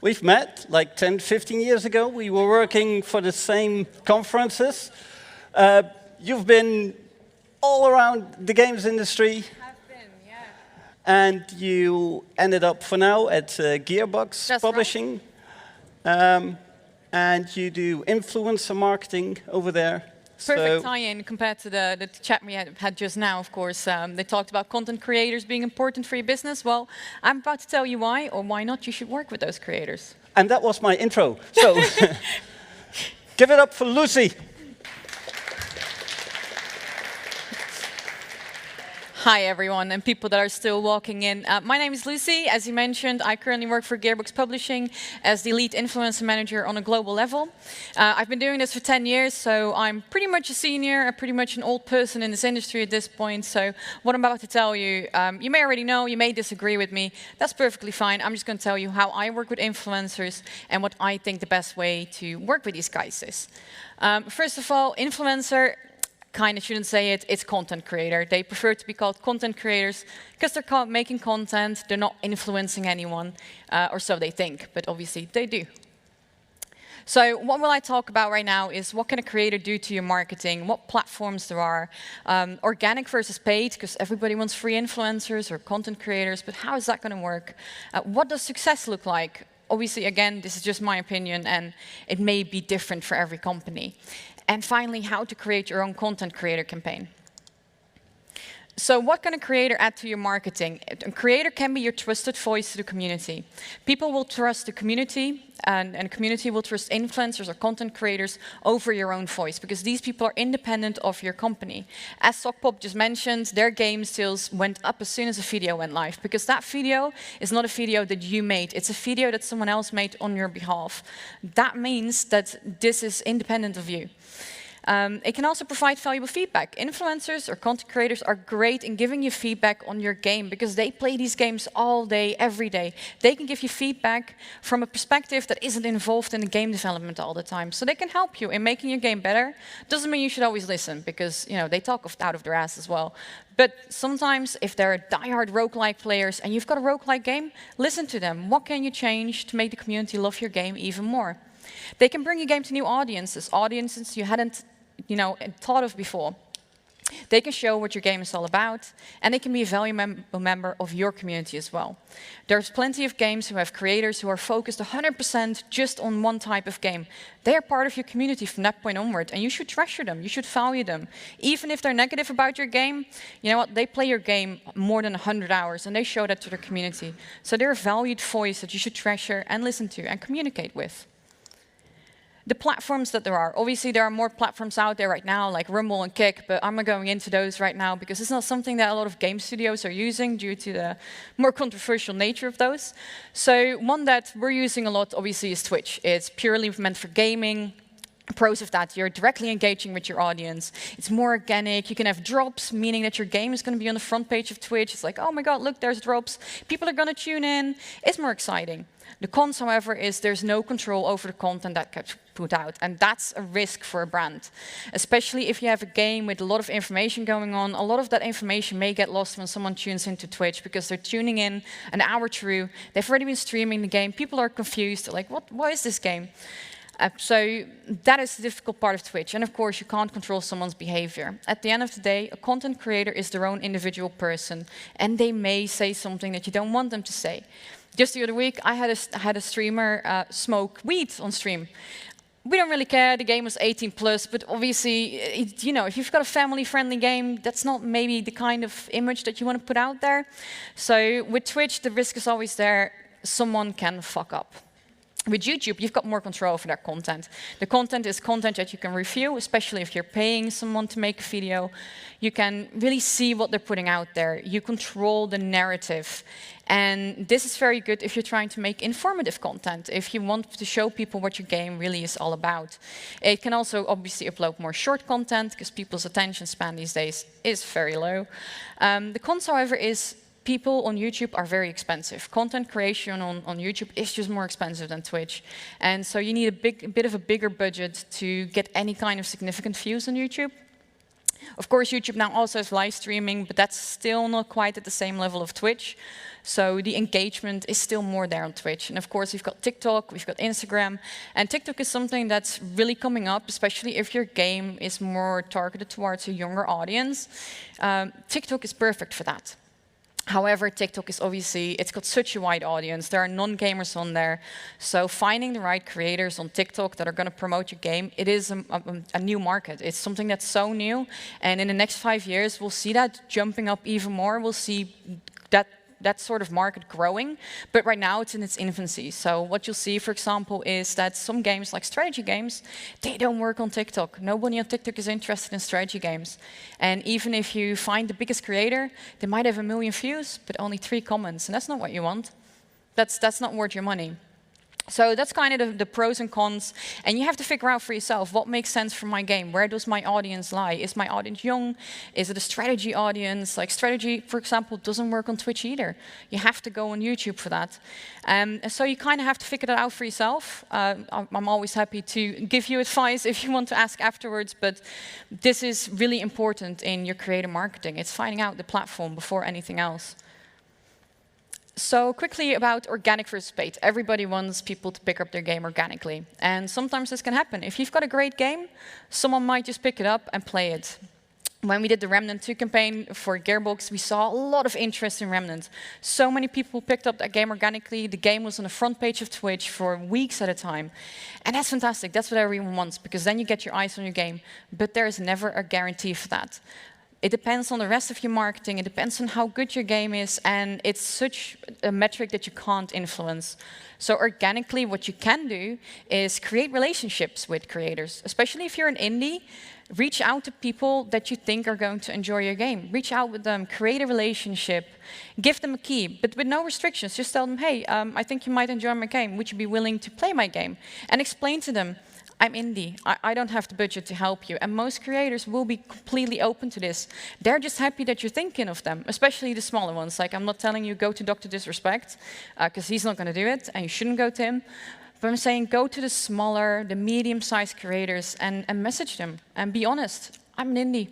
We've met like 10, 15 years ago. We were working for the same conferences. You've been all around the games industry. Have been, yeah. And you ended up for now at Gearbox That's Publishing. And you do influencer marketing over there. Perfect tie-in compared to the chat we had just now, of course. They talked about content creators being important for your business. Well, I'm about to tell you why, or why not you should work with those creators. And that was my intro. So give it up for Luci. Hi, everyone, and people that are still walking in. My name is Luci. As you mentioned, I currently work for Gearbox Publishing as the lead influencer manager on a global level. I've been doing this for 10 years, so I'm pretty much a senior, pretty much an old person in this industry at this point. So what I'm about to tell you, you may already know, you may disagree with me. That's perfectly fine. I'm just going to tell you how I work with influencers and what I think the best way to work with these guys is. First of all, influencer, kind of shouldn't say it, it's content creator. They prefer to be called content creators because they're making content, they're not influencing anyone, or so they think, but obviously they do. So what will I talk about right now is what can a creator do to your marketing, what platforms there are, organic versus paid, because everybody wants free influencers or content creators, but how is that going to work? What does success look like? Obviously, again, this is just my opinion, and it may be different for every company. And finally, how to create your own content creator campaign. So what can a creator add to your marketing? A creator can be your trusted voice to the community. People will trust the community, and the community will trust influencers or content creators over your own voice, because these people are independent of your company. As Sockpop just mentioned, their game sales went up as soon as a video went live, because that video is not a video that you made. It's a video that someone else made on your behalf. That means that this is independent of you. It can also provide valuable feedback. Influencers or content creators are great in giving you feedback on your game because they play these games all day, every day. They can give you feedback from a perspective that isn't involved in the game development all the time. So they can help you in making your game better. Doesn't mean you should always listen because they talk out of their ass as well. But sometimes if they're diehard roguelike players and you've got a roguelike game, listen to them. What can you change to make the community love your game even more? They can bring your game to new audiences you hadn't thought of before. They can show what your game is all about, and they can be a valuable member of your community as well. There's plenty of games who have creators who are focused 100% just on one type of game. They are part of your community from that point onward, and you should treasure them, you should value them. Even if they're negative about your game, you know what, they play your game more than 100 hours, and they show that to their community. So they're a valued voice that you should treasure and listen to and communicate with. The platforms that there are. Obviously, there are more platforms out there right now, like Rumble and Kick, but I'm not going into those right now because it's not something that a lot of game studios are using due to the more controversial nature of those. So one that we're using a lot, obviously, is Twitch. It's purely meant for gaming. Pros of that, you're directly engaging with your audience. It's more organic. You can have drops, meaning that your game is going to be on the front page of Twitch. It's like, oh my God, look, there's drops. People are going to tune in. It's more exciting. The cons, however, is there's no control over the content that gets put out, and that's a risk for a brand. Especially if you have a game with a lot of information going on, a lot of that information may get lost when someone tunes into Twitch because they're tuning in an hour through. They've already been streaming the game. People are confused. They're like, what is this game? So that is the difficult part of Twitch. And of course, you can't control someone's behavior. At the end of the day, a content creator is their own individual person, and they may say something that you don't want them to say. Just the other week, I had a streamer smoke weed on stream. We don't really care, the game was 18+, but obviously, if you've got a family-friendly game, that's not maybe the kind of image that you want to put out there. So with Twitch, the risk is always there. Someone can fuck up. With YouTube, you've got more control over their content. The content is content that you can review, especially if you're paying someone to make a video. You can really see what they're putting out there. You control the narrative. And this is very good if you're trying to make informative content, if you want to show people what your game really is all about. It can also obviously upload more short content, because people's attention span these days is very low. The cons, however, is people on YouTube are very expensive. Content creation on YouTube is just more expensive than Twitch. And so you need a bit of a bigger budget to get any kind of significant views on YouTube. Of course, YouTube now also has live streaming, but that's still not quite at the same level of Twitch. So the engagement is still more there on Twitch. And of course, we've got TikTok, we've got Instagram. And TikTok is something that's really coming up, especially if your game is more targeted towards a younger audience. TikTok is perfect for that. However, TikTok is obviously, it's got such a wide audience. There are non-gamers on there. So finding the right creators on TikTok that are going to promote your game, it is a new market. It's something that's so new. And in the next 5 years, we'll see that jumping up even more. We'll see that sort of market growing, but right now it's in its infancy. So what you'll see, for example, is that some games, like strategy games, they don't work on TikTok. Nobody on TikTok is interested in strategy games. And even if you find the biggest creator, they might have 1 million views, but only 3 comments, and that's not what you want. That's not worth your money. So that's kind of the pros and cons, and you have to figure out for yourself what makes sense for my game. Where does my audience lie? Is my audience young? Is it a strategy audience? Like strategy, for example, doesn't work on Twitch either. You have to go on YouTube for that. And so you kind of have to figure that out for yourself. I'm always happy to give you advice if you want to ask afterwards, but this is really important in your creator marketing. It's finding out the platform before anything else. So quickly about organic versus paid. Everybody wants people to pick up their game organically. And sometimes this can happen. If you've got a great game, someone might just pick it up and play it. When we did the Remnant 2 campaign for Gearbox, we saw a lot of interest in Remnant. So many people picked up that game organically. The game was on the front page of Twitch for weeks at a time. And that's fantastic. That's what everyone wants, because then you get your eyes on your game. But there is never a guarantee for that. It depends on the rest of your marketing, it depends on how good your game is, and it's such a metric that you can't influence. So organically, what you can do is create relationships with creators, especially if you're an indie. Reach out to people that you think are going to enjoy your game. Reach out with them, create a relationship, give them a key, but with no restrictions. Just tell them, hey, I think you might enjoy my game. Would you be willing to play my game? And explain to them, I'm indie, I don't have the budget to help you. And most creators will be completely open to this. They're just happy that you're thinking of them, especially the smaller ones. Like, I'm not telling you go to Dr. Disrespect, because he's not going to do it, and you shouldn't go to him. But I'm saying go to the smaller, the medium-sized creators and message them. And be honest, I'm an indie.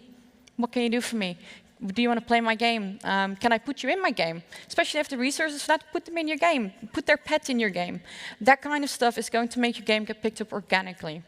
What can you do for me? Do you want to play my game? Can I put you in my game? Especially if the resources for that, put them in your game. Put their pet in your game. That kind of stuff is going to make your game get picked up organically.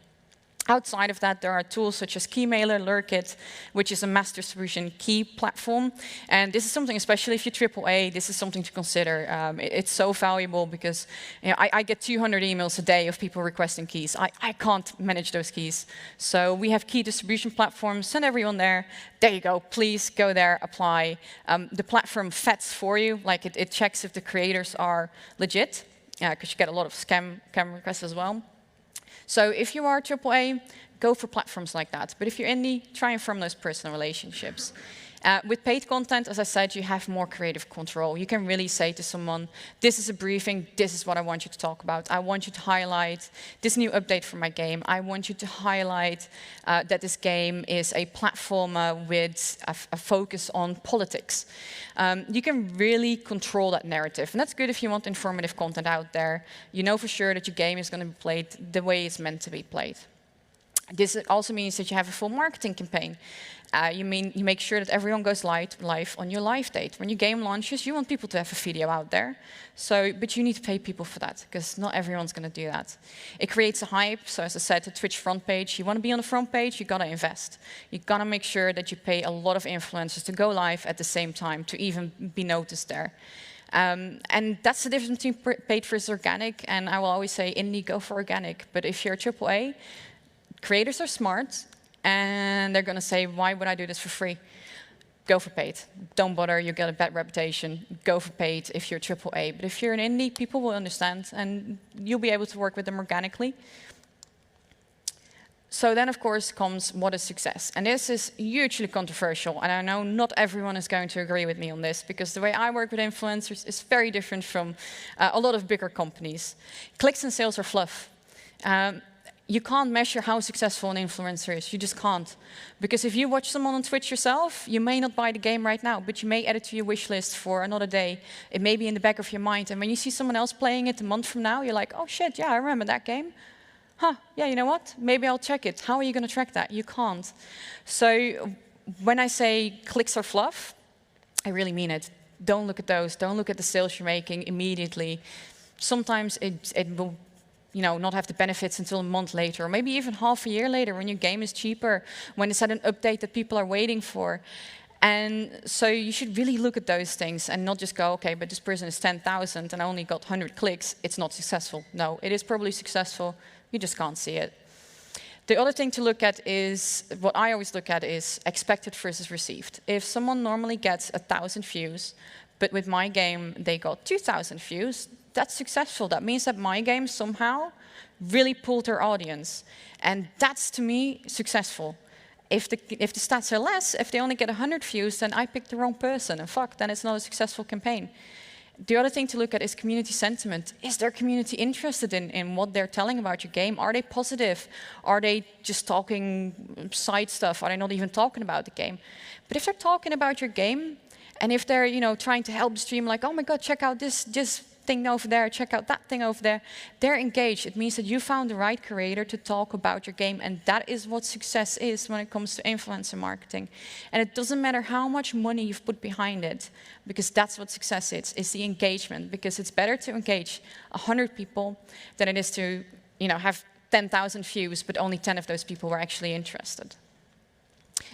Outside of that, there are tools such as Keymailer, Lurkit, which is a mass distribution key platform. And this is something, especially if you're AAA, this is something to consider. It's so valuable because I get 200 emails a day of people requesting keys. I can't manage those keys. So we have key distribution platforms, send everyone there. There you go, please go there, apply. The platform vets for you, like it checks if the creators are legit, because you get a lot of scam requests as well. So if you are AAA, go for platforms like that. But if you're indie, try and form those personal relationships. With paid content, as I said, you have more creative control. You can really say to someone, this is a briefing, this is what I want you to talk about. I want you to highlight this new update for my game. I want you to highlight that this game is a platformer with a focus on politics. You can really control that narrative. And that's good if you want informative content out there. You know for sure that your game is going to be played the way it's meant to be played. This also means that you have a full marketing campaign. You make sure that everyone goes live on your live date. When your game launches, you want people to have a video out there. But you need to pay people for that, because not everyone's going to do that. It creates a hype. So as I said, the Twitch front page, you want to be on the front page, you got to invest. You got to make sure that you pay a lot of influencers to go live at the same time to even be noticed there. And that's the difference between paid versus organic. And I will always say, indie, go for organic. But if you're AAA, creators are smart, and they're going to say, why would I do this for free? Go for paid. Don't bother, you get a bad reputation. Go for paid if you're AAA. But if you're an indie, people will understand, and you'll be able to work with them organically. So then, of course, comes what is success. And this is hugely controversial, and I know not everyone is going to agree with me on this, because the way I work with influencers is very different from a lot of bigger companies. Clicks and sales are fluff. You can't measure how successful an influencer is. You just can't. Because if you watch someone on Twitch yourself, you may not buy the game right now, but you may add it to your wish list for another day. It may be in the back of your mind. And when you see someone else playing it a month from now, you're like, oh shit, yeah, I remember that game. Huh, yeah, you know what? Maybe I'll check it. How are you going to track that? You can't. So when I say clicks are fluff, I really mean it. Don't look at those. Don't look at the sales you're making immediately. Sometimes it will, not have the benefits until a month later, or maybe even half a year later when your game is cheaper, when it's had an update that people are waiting for. And so you should really look at those things and not just go, okay, but this person is 10,000 and only got 100 clicks. It's not successful. No, it is probably successful. You just can't see it. The other thing to look at is, what I always look at is expected versus received. If someone normally gets 1,000 views, but with my game they got 2,000 views, that's successful. That means that my game somehow really pulled their audience. And that's, to me, successful. If the stats are less, if they only get 100 views, then I picked the wrong person. And fuck, then it's not a successful campaign. The other thing to look at is community sentiment. Is their community interested in what they're telling about your game? Are they positive? Are they just talking side stuff? Are they not even talking about the game? But if they're talking about your game, and if they're trying to help the stream, like, oh my god, check out this thing over there, check out that thing over there, they're engaged. It means that you found the right creator to talk about your game, and that is what success is when it comes to influencer marketing. And it doesn't matter how much money you've put behind it, because that's what success is the engagement, because it's better to engage 100 people than it is to have 10,000 views, but only 10 of those people were actually interested.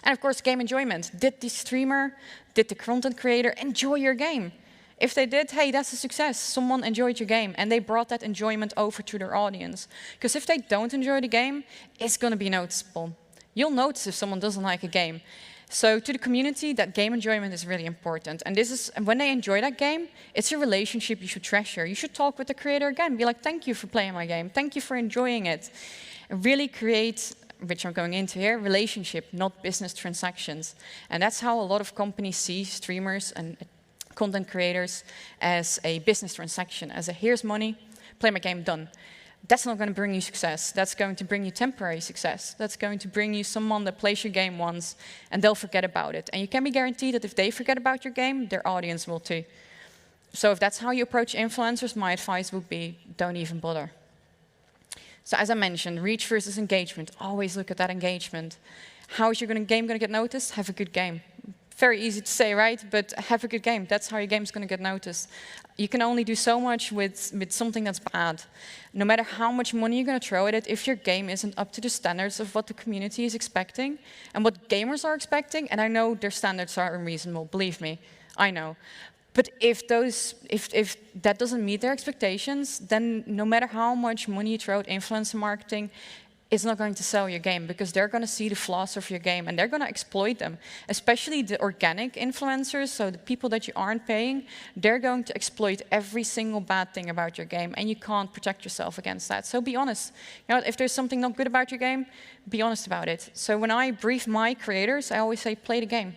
And of course, game enjoyment. Did the streamer, did the content creator enjoy your game? If they did, hey, that's a success. Someone enjoyed your game, and they brought that enjoyment over to their audience. Because if they don't enjoy the game, it's going to be noticeable. You'll notice if someone doesn't like a game. So to the community, that game enjoyment is really important. And this is, when they enjoy that game, it's a relationship you should treasure. You should talk with the creator again. Be like, thank you for playing my game. Thank you for enjoying it. And really create, which I'm going into here, relationship, not business transactions. And that's how a lot of companies see streamers and content creators as a business transaction, as a here's money, play my game, done. That's not going to bring you success. That's going to bring you temporary success. That's going to bring you someone that plays your game once and they'll forget about it. And you can be guaranteed that if they forget about your game, their audience will too. So if that's how you approach influencers, my advice would be don't even bother. So as I mentioned, reach versus engagement. Always look at that engagement. How is your game going to get noticed? Have a good game. Very easy to say, right? But have a good game. That's how your game's going to get noticed. You can only do so much with something that's bad. No matter how much money you're going to throw at it, if your game isn't up to the standards of what the community is expecting and what gamers are expecting, and I know their standards are unreasonable, believe me, I know. But if that doesn't meet their expectations, then no matter how much money you throw at influencer marketing, it's not going to sell your game, because they're going to see the flaws of your game and they're going to exploit them. Especially the organic influencers, so the people that you aren't paying, they're going to exploit every single bad thing about your game, and you can't protect yourself against that. So be honest. If there's something not good about your game, be honest about it. So when I brief my creators, I always say, play the game.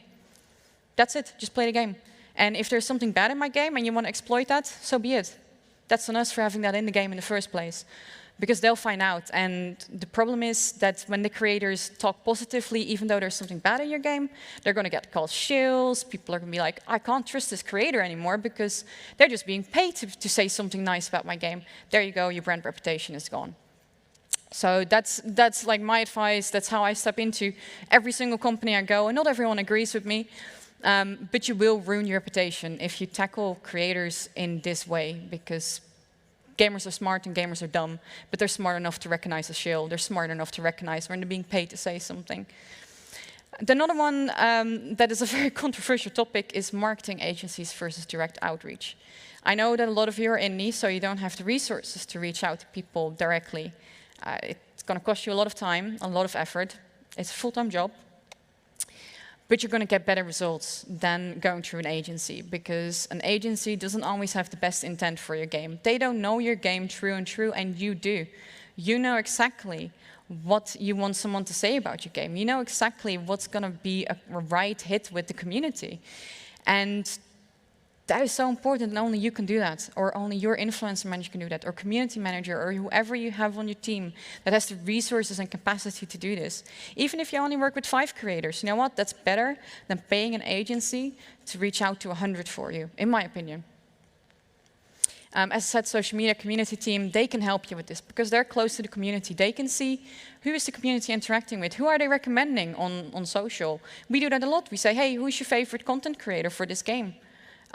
That's it, just play the game. And if there's something bad in my game and you want to exploit that, so be it. That's on us for having that in the game in the first place. Because they'll find out. And the problem is that when the creators talk positively, even though there's something bad in your game, they're going to get called shills. People are going to be like, I can't trust this creator anymore because they're just being paid to say something nice about my game. There you go, your brand reputation is gone. So that's like my advice. That's how I step into every single company I go. And not everyone agrees with me. But you will ruin your reputation if you tackle creators in this way, because gamers are smart and gamers are dumb, but they're smart enough to recognize a shill. They're smart enough to recognize when they're being paid to say something. Another one that is a very controversial topic is marketing agencies versus direct outreach. I know that a lot of you are indie, so you don't have the resources to reach out to people directly. It's going to cost you a lot of time, a lot of effort. It's a full-time job. But you're going to get better results than going through an agency, because an agency doesn't always have the best intent for your game. They don't know your game true and true, and you do. You know exactly what you want someone to say about your game. You know exactly what's going to be a right hit with the community. And that is so important, and only you can do that, or only your influencer manager can do that, or community manager, or whoever you have on your team that has the resources and capacity to do this. Even if you only work with 5 creators, you know what? That's better than paying an agency to reach out to 100 for you, in my opinion. As I said, social media community team, they can help you with this because they're close to the community. They can see who is the community interacting with, who are they recommending on social. We do that a lot. We say, hey, who's your favorite content creator for this game?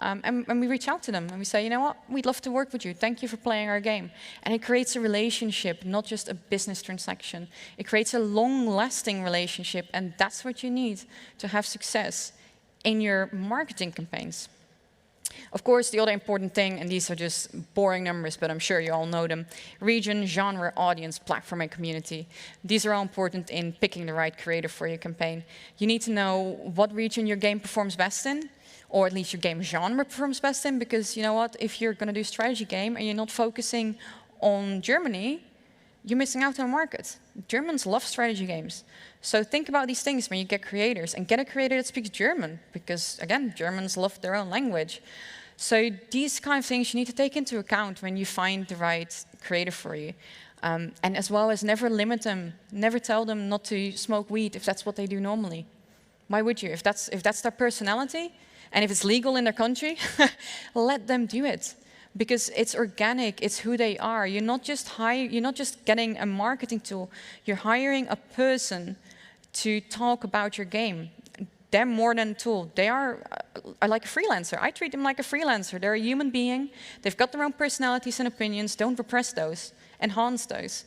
And we reach out to them and we say, you know what, we'd love to work with you. Thank you for playing our game. And it creates a relationship, not just a business transaction. It creates a long-lasting relationship, and that's what you need to have success in your marketing campaigns. Of course, the other important thing, and these are just boring numbers, but I'm sure you all know them: region, genre, audience, platform, and community. These are all important in picking the right creator for your campaign. You need to know what region your game performs best in, or at least your game genre performs best in, because you know what, if you're going to do a strategy game and you're not focusing on Germany, you're missing out on a market. Germans love strategy games. So think about these things when you get creators, and get a creator that speaks German, because again, Germans love their own language. So these kind of things you need to take into account when you find the right creator for you. And as well as never limit them, never tell them not to smoke weed if that's what they do normally. Why would you? If that's their personality, and if it's legal in their country, let them do it. Because it's organic, it's who they are. You're not just getting a marketing tool, you're hiring a person to talk about your game. They're more than a tool. They are like a freelancer. I treat them like a freelancer. They're a human being. They've got their own personalities and opinions. Don't repress those. Enhance those.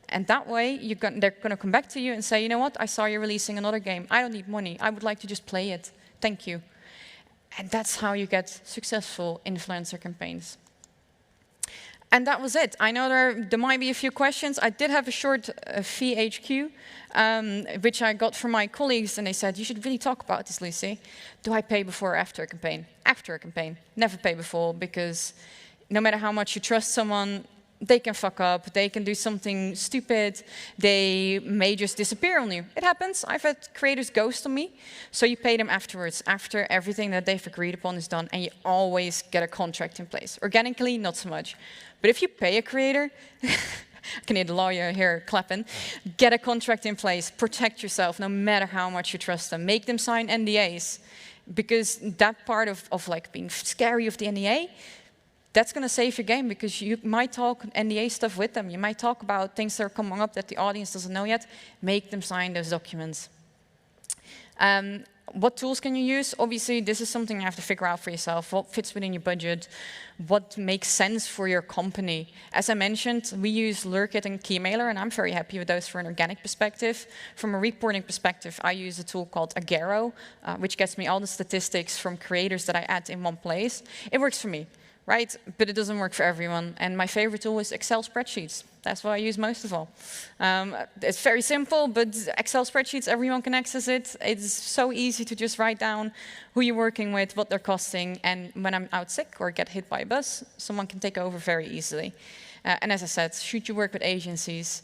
And that way, they're going to come back to you and say, you know what, I saw you releasing another game. I don't need money. I would like to just play it. Thank you. And that's how you get successful influencer campaigns. And that was it. I know there might be a few questions. I did have a short VHQ, which I got from my colleagues, and they said, you should really talk about this, Lucy. Do I pay before or after a campaign? After a campaign. Never pay before, because no matter how much you trust someone, they can fuck up, they can do something stupid, they may just disappear on you. It happens. I've had creators ghost on me. So you pay them afterwards, after everything that they've agreed upon is done, and you always get a contract in place. Organically, not so much. But if you pay a creator, I can hear the lawyer here clapping, get a contract in place, protect yourself no matter how much you trust them. Make them sign NDAs, because that part of like being scary of the NDA, that's going to save your game, because you might talk NDA stuff with them. You might talk about things that are coming up that the audience doesn't know yet. Make them sign those documents. What tools can you use? Obviously, this is something you have to figure out for yourself. What fits within your budget? What makes sense for your company? As I mentioned, we use Lurkit and Keymailer, and I'm very happy with those for an organic perspective. From a reporting perspective, I use a tool called Agero, which gets me all the statistics from creators that I add in one place. It works for me, right? But it doesn't work for everyone. And my favorite tool is Excel spreadsheets. That's what I use most of all. It's very simple, but Excel spreadsheets, everyone can access it. It's so easy to just write down who you're working with, what they're costing, and when I'm out sick or get hit by a bus, someone can take over very easily. And as I said, should you work with agencies,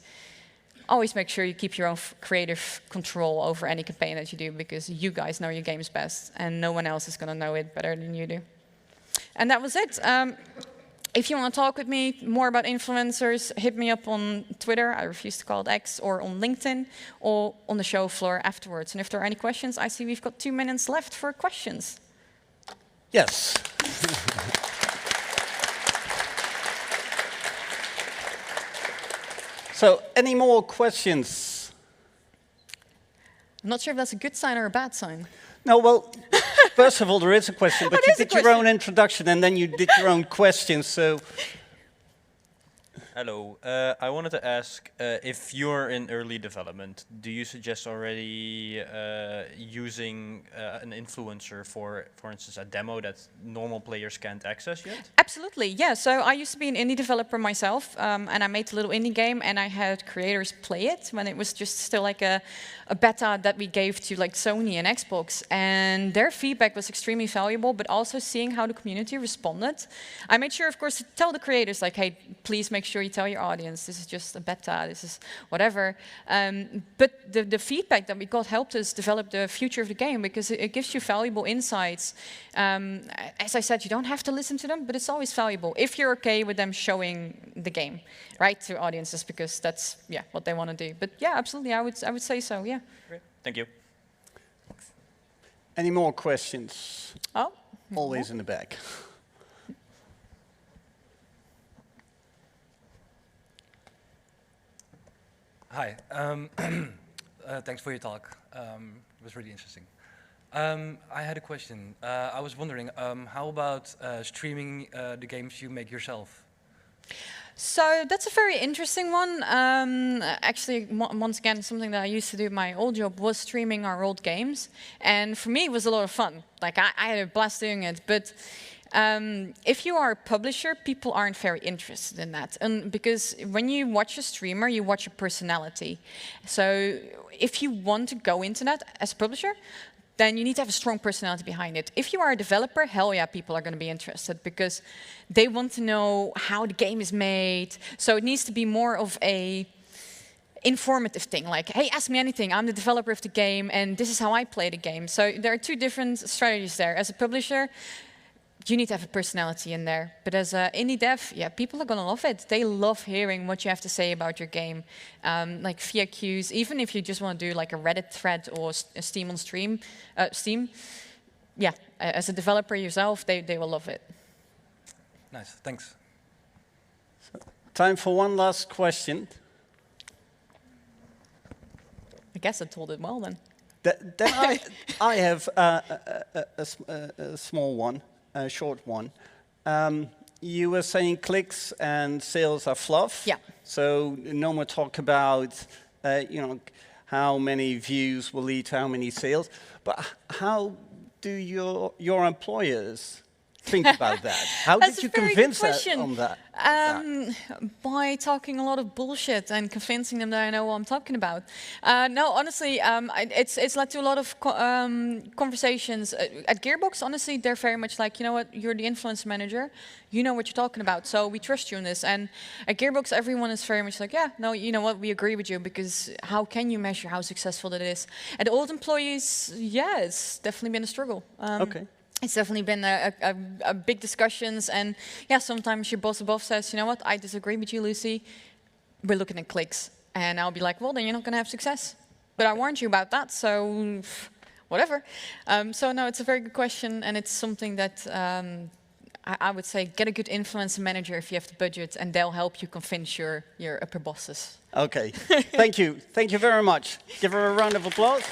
always make sure you keep your own creative control over any campaign that you do, because you guys know your games best, and no one else is going to know it better than you do. And that was it. If you want to talk with me more about influencers, hit me up on Twitter, I refuse to call it X, or on LinkedIn, or on the show floor afterwards. And if there are any questions, I see we've got 2 minutes left for questions. Yes. So, any more questions? I'm not sure if that's a good sign or a bad sign. No, well, first of all, there is a question, but you did your own introduction and then you did your own questions, so... Hello. I wanted to ask, if you're in early development, do you suggest already using an influencer for instance, a demo that normal players can't access yet? Absolutely, yeah. So I used to be an indie developer myself, and I made a little indie game, and I had creators play it when it was just still like a beta that we gave to like Sony and Xbox, and their feedback was extremely valuable, but also seeing how the community responded. I made sure, of course, to tell the creators, like, hey, please make sure you tell your audience, this is just a beta, this is whatever. But the feedback that we got helped us develop the future of the game, because it gives you valuable insights. As I said, you don't have to listen to them, but it's always valuable if you're okay with them showing the game, right, to audiences, because that's what they want to do. But yeah, absolutely, I would say so. Yeah. Great. Thank you. Any more questions? Oh, always in the back. Hi. Thanks for your talk. It was really interesting. I had a question. I was wondering, how about streaming the games you make yourself? So that's a very interesting one. Actually, once again, something that I used to do in my old job was streaming our old games. And for me, it was a lot of fun. Like, I had a blast doing it. But if you are a publisher, people aren't very interested in that. And because when you watch a streamer, you watch a personality. So if you want to go into that as a publisher, then you need to have a strong personality behind it. If you are a developer, hell yeah, people are going to be interested because they want to know how the game is made. So it needs to be more of a informative thing, like, hey, ask me anything. I'm the developer of the game, and this is how I play the game. So there are two different strategies there. As a publisher, you need to have a personality in there. But as an indie dev, yeah, people are going to love it. They love hearing what you have to say about your game. Like FAQs, even if you just want to do like a Reddit thread or a Steam on Steam, yeah, as a developer yourself, they will love it. Nice, thanks. Time for one last question. I guess I told it well then. Then I have a small one. A short one. You were saying clicks and sales are fluff. Yeah. So no more talk about, how many views will lead to how many sales. But how do your employers think about that? How did you convince them on that? By talking a lot of bullshit and convincing them that I know what I'm talking about. No, honestly, it's led to a lot of conversations. At Gearbox, honestly, they're very much like, you know what, you're the influence manager, you know what you're talking about, so we trust you in this. And at Gearbox, everyone is very much like, yeah, no, you know what, we agree with you, because how can you measure how successful that is? At the old employees, yeah, it's definitely been a struggle. Okay. It's definitely been a big discussions, and yeah, sometimes your boss above says, you know what, I disagree with you, Lucy. We're looking at clicks, and I'll be like, well, then you're not going to have success. But I warned you about that, so whatever. So no, it's a very good question, and it's something that I would say get a good influencer manager if you have the budget, and they'll help you convince your upper bosses. Okay, thank you. Thank you very much. Give her a round of applause.